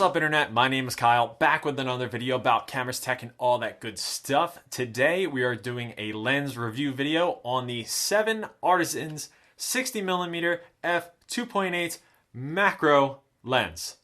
up, internet? My name is Kyle, back with another video about cameras, tech, and all that good stuff. Today we are doing a lens review video on the 7Artisans 60mm f2.8 macro lens.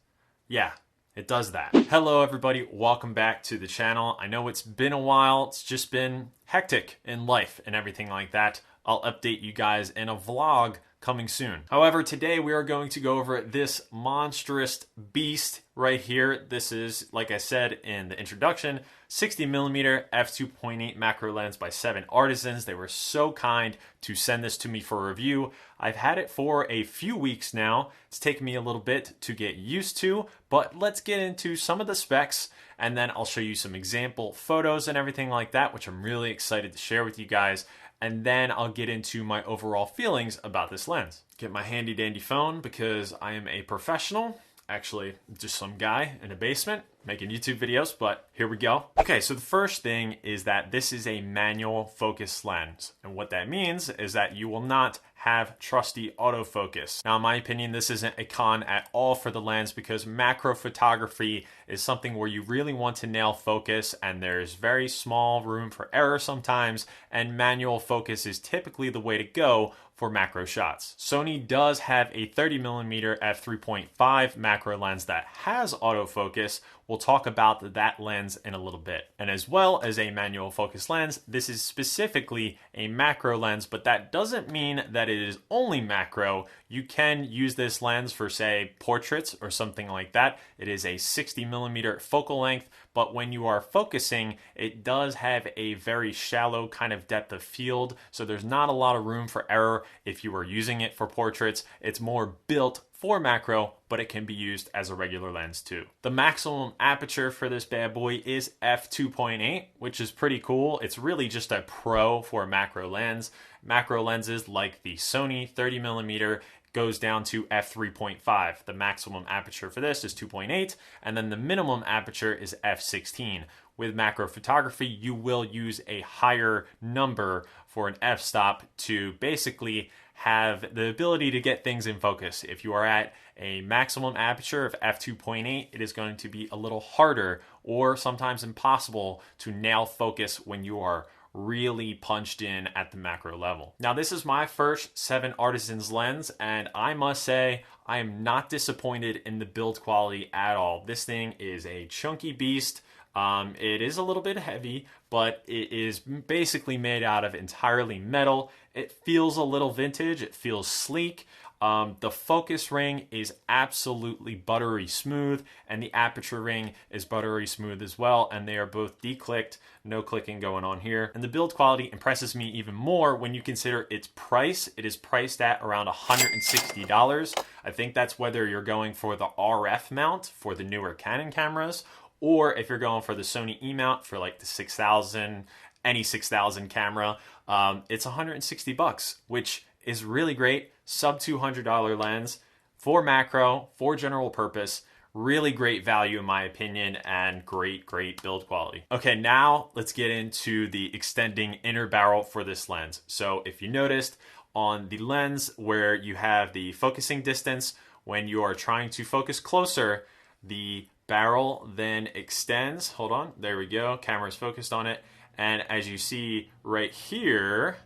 Yeah, it does that. Hello everybody, welcome back to the channel. I know it's been a while, it's just been hectic in life and everything like that. I'll update you guys in a vlog coming soon. However, today we are going to go over this monstrous beast right here. This is, like I said in the introduction, 60mm f2.8 macro lens by 7Artisans. They were so kind to send this to me for review. I've had it for a few weeks now. It's taken me a little bit to get used to, but let's get into some of the specs and then I'll show you some example photos and everything like that, which I'm really excited to share with you guys. And then I'll get into my overall feelings about this lens. Get my handy dandy phone because I am a professional. Actually, just some guy in a basement making YouTube videos, but here we go. Okay, so the first thing is that this is a manual focus lens. And what that means is that you will not have trusty autofocus. Now, in my opinion, this isn't a con at all for the lens because macro photography is something where you really want to nail focus and there's very small room for error sometimes, and manual focus is typically the way to go for macro shots. Sony does have a 30mm f3.5 macro lens that has autofocus. We'll talk about that lens in a little bit. And as well as a manual focus lens, this is specifically a macro lens, but that doesn't mean that it is only macro. You can use this lens for, say, portraits or something like that. It is a 60mm focal length, but when you are focusing, it does have a very shallow kind of depth of field, so there's not a lot of room for error if you are using it for portraits. It's more built for macro, but it can be used as a regular lens too. The maximum aperture for this bad boy is f2.8, which is pretty cool. It's really just a pro for a macro lens. Macro lenses like the Sony 30mm goes down to f3.5. The maximum aperture for this is 2.8, and then the minimum aperture is f16. With macro photography, you will use a higher number for an f-stop to basically have the ability to get things in focus. If you are at a maximum aperture of f2.8, it is going to be a little harder or sometimes impossible to nail focus when you are really punched in at the macro level. Now, this is my first 7Artisans lens, and I must say I am not disappointed in the build quality at all. This thing is a chunky beast. It is a little bit heavy, but it is basically made out of entirely metal. It feels a little vintage. It feels sleek. The focus ring is absolutely buttery smooth, and the aperture ring is buttery smooth as well, and they are both declicked, no clicking going on here. And the build quality impresses me even more when you consider its price. It is priced at around $160. I think that's whether you're going for the RF mount for the newer Canon cameras, or if you're going for the Sony E mount for like the 6000, any 6000 camera, it's $160, which is really great. Sub $200 lens for macro, for general purpose. Really great value in my opinion, and great build quality. Okay, now let's get into the extending inner barrel for this lens. So if you noticed on the lens where you have the focusing distance, when you are trying to focus closer, the barrel then extends. Hold on, there we go. Camera's focused on it. And as you see right here,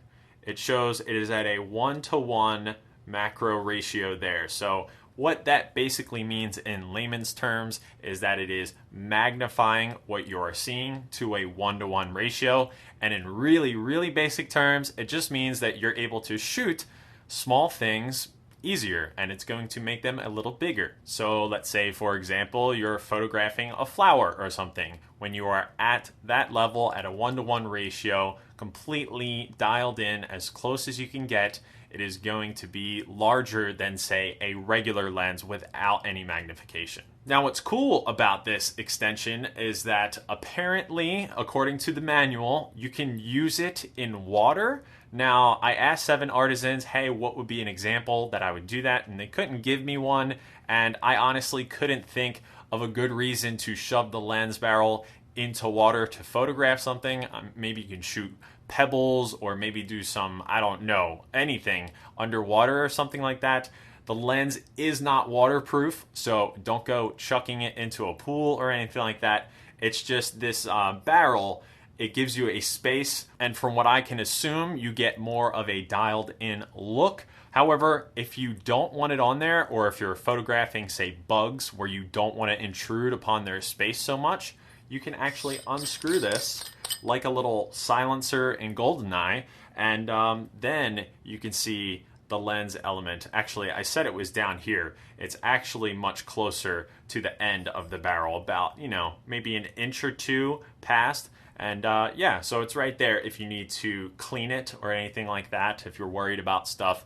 it shows it is at a 1:1 macro ratio there. So what that basically means in layman's terms is that it is magnifying what you are seeing to a 1:1 ratio. And in really basic terms, it just means that you're able to shoot small things easier, and it's going to make them a little bigger. So let's say, for example, you're photographing a flower or something. When you are at that level at a 1:1 ratio, completely dialed in as close as you can get, it is going to be larger than, say, a regular lens without any magnification. Now, what's cool about this extension is that apparently, according to the manual, you can use it in water. Now, I asked 7Artisans, hey, what would be an example that I would do that? And they couldn't give me one. And I honestly couldn't think of a good reason to shove the lens barrel into water to photograph something. Maybe you can shoot pebbles or maybe do some, I don't know, anything underwater or something like that. The lens is not waterproof, so don't go chucking it into a pool or anything like that. It's just this barrel. It gives you a space, and from what I can assume, you get more of a dialed in look. However, if you don't want it on there, or if you're photographing, say, bugs where you don't want to intrude upon their space so much, you can actually unscrew this like a little silencer in GoldenEye, and then you can see the lens element. Actually, I said it was down here. It's actually much closer to the end of the barrel, about, maybe an inch or two past. And yeah, so it's right there if you need to clean it or anything like that. If you're worried about stuff,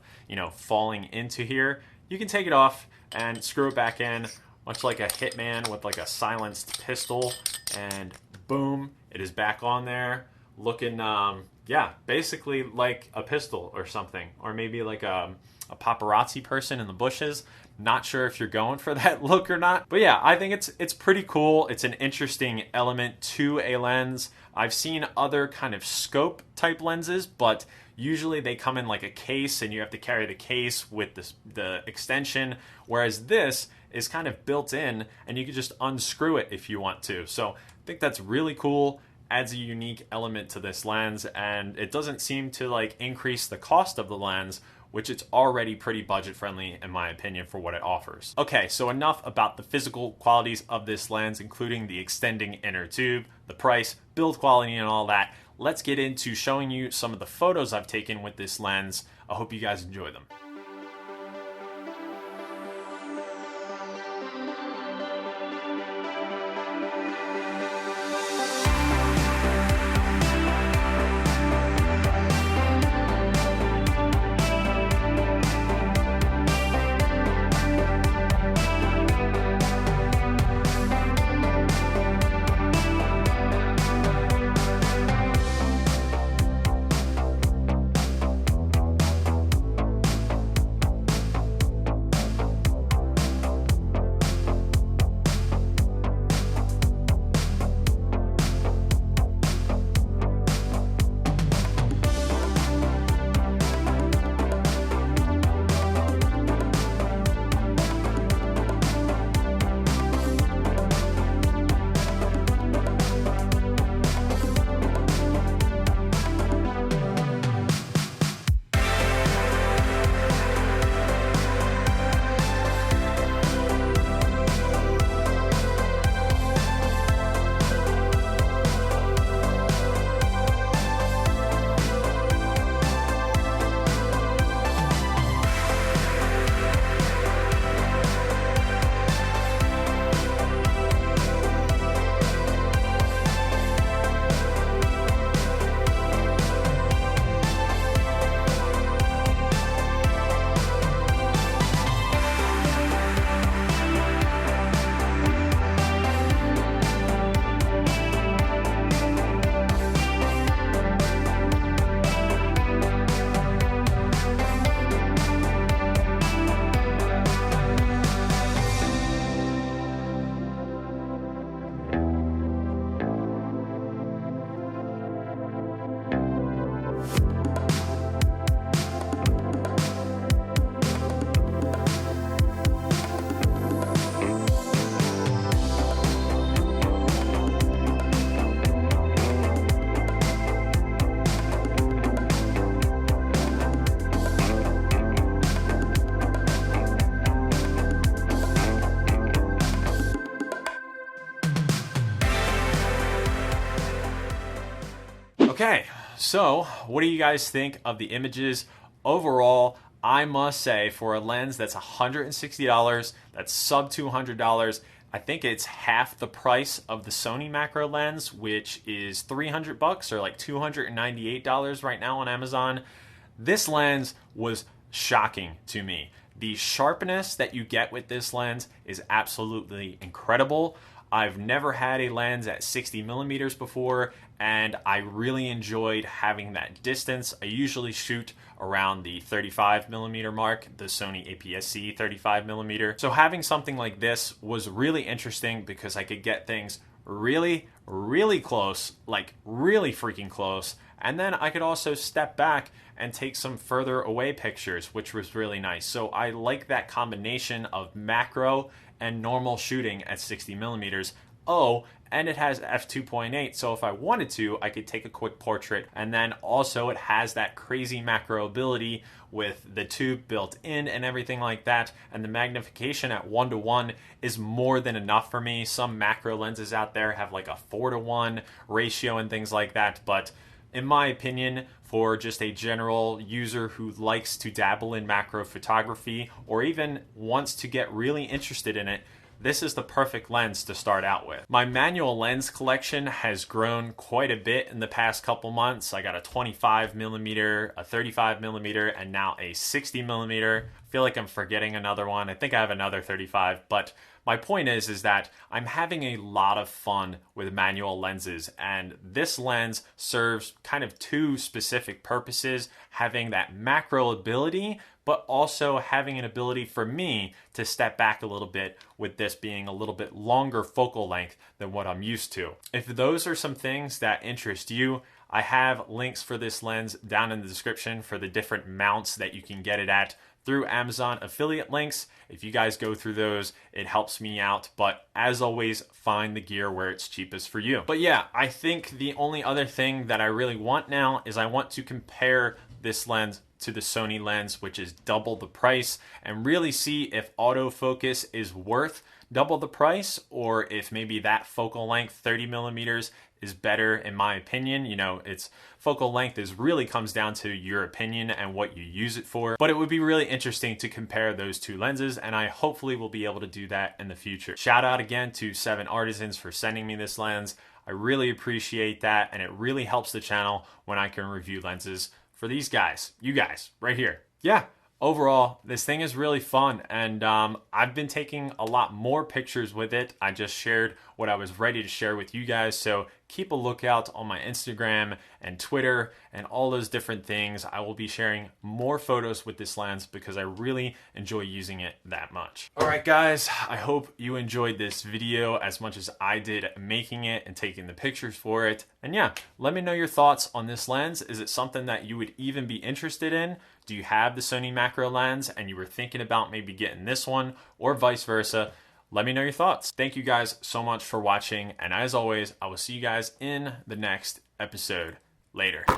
falling into here, you can take it off and screw it back in, much like a hitman with like a silenced pistol, and boom, it is back on there, looking, yeah, basically like a pistol or something, or maybe like a paparazzi person in the bushes. Not sure if you're going for that look or not, but yeah, I think it's pretty cool. It's an interesting element to a lens. I've seen other kind of scope type lenses, but usually they come in like a case and you have to carry the case with the extension, whereas this is kind of built in and you can just unscrew it if you want to. So I think that's really cool. Adds a unique element to this lens, and it doesn't seem to like increase the cost of the lens, which it's already pretty budget friendly in my opinion for what it offers. Okay, so enough about the physical qualities of this lens, including the extending inner tube, the price, build quality, and all that. Let's get into showing you some of the photos I've taken with this lens. I hope you guys enjoy them. Okay, so what do you guys think of the images? Overall, I must say, for a lens that's $160, that's sub $200, I think it's half the price of the Sony macro lens, which is $300 or like $298 right now on Amazon. This lens was shocking to me. The sharpness that you get with this lens is absolutely incredible. I've never had a lens at 60 millimeters before, and I really enjoyed having that distance. I usually shoot around the 35 millimeter mark, the Sony APS-C 35 millimeter. So having something like this was really interesting because I could get things really, really close, like really freaking close, And then I could also step back and take some further away pictures, which was really nice. So I like that combination of macro and normal shooting at 60 millimeters. Oh, and it has f2.8, so if I wanted to, I could take a quick portrait. And then also it has that crazy macro ability with the tube built in and everything like that. And the magnification at 1:1 is more than enough for me. Some macro lenses out there have like a 4:1 ratio and things like that. But in my opinion, for just a general user who likes to dabble in macro photography or even wants to get really interested in it, this is the perfect lens to start out with. My manual lens collection has grown quite a bit in the past couple months. I got a 25 millimeter, a 35 millimeter, and now a 60 millimeter. I feel like I'm forgetting another one. I think I have another 35, but my point is that I'm having a lot of fun with manual lenses, and this lens serves kind of two specific purposes, having that macro ability, but also having an ability for me to step back a little bit with this being a little bit longer focal length than what I'm used to. If those are some things that interest you, I have links for this lens down in the description for the different mounts that you can get it at through Amazon affiliate links. If you guys go through those, it helps me out. But as always, find the gear where it's cheapest for you. But yeah, I think the only other thing that I really want now is I want to compare this lens to the Sony lens, which is double the price, and really see if autofocus is worth double the price, or if maybe that focal length 30 millimeters is better in my opinion. You know, its focal length really comes down to your opinion and what you use it for. But it would be really interesting to compare those two lenses, and I hopefully will be able to do that in the future. Shout out again to 7Artisans for sending me this lens. I really appreciate that, and it really helps the channel when I can review lenses for these guys, you guys, right here. Yeah, overall, this thing is really fun, and I've been taking a lot more pictures with it. I just shared what I was ready to share with you guys, so keep a lookout on my Instagram and Twitter and all those different things. I will be sharing more photos with this lens because I really enjoy using it that much. All right, guys, I hope you enjoyed this video as much as I did making it and taking the pictures for it. And yeah, let me know your thoughts on this lens. Is it something that you would even be interested in? Do you have the Sony macro lens and you were thinking about maybe getting this one, or vice versa? Let me know your thoughts. Thank you guys so much for watching, and as always, I will see you guys in the next episode. Later.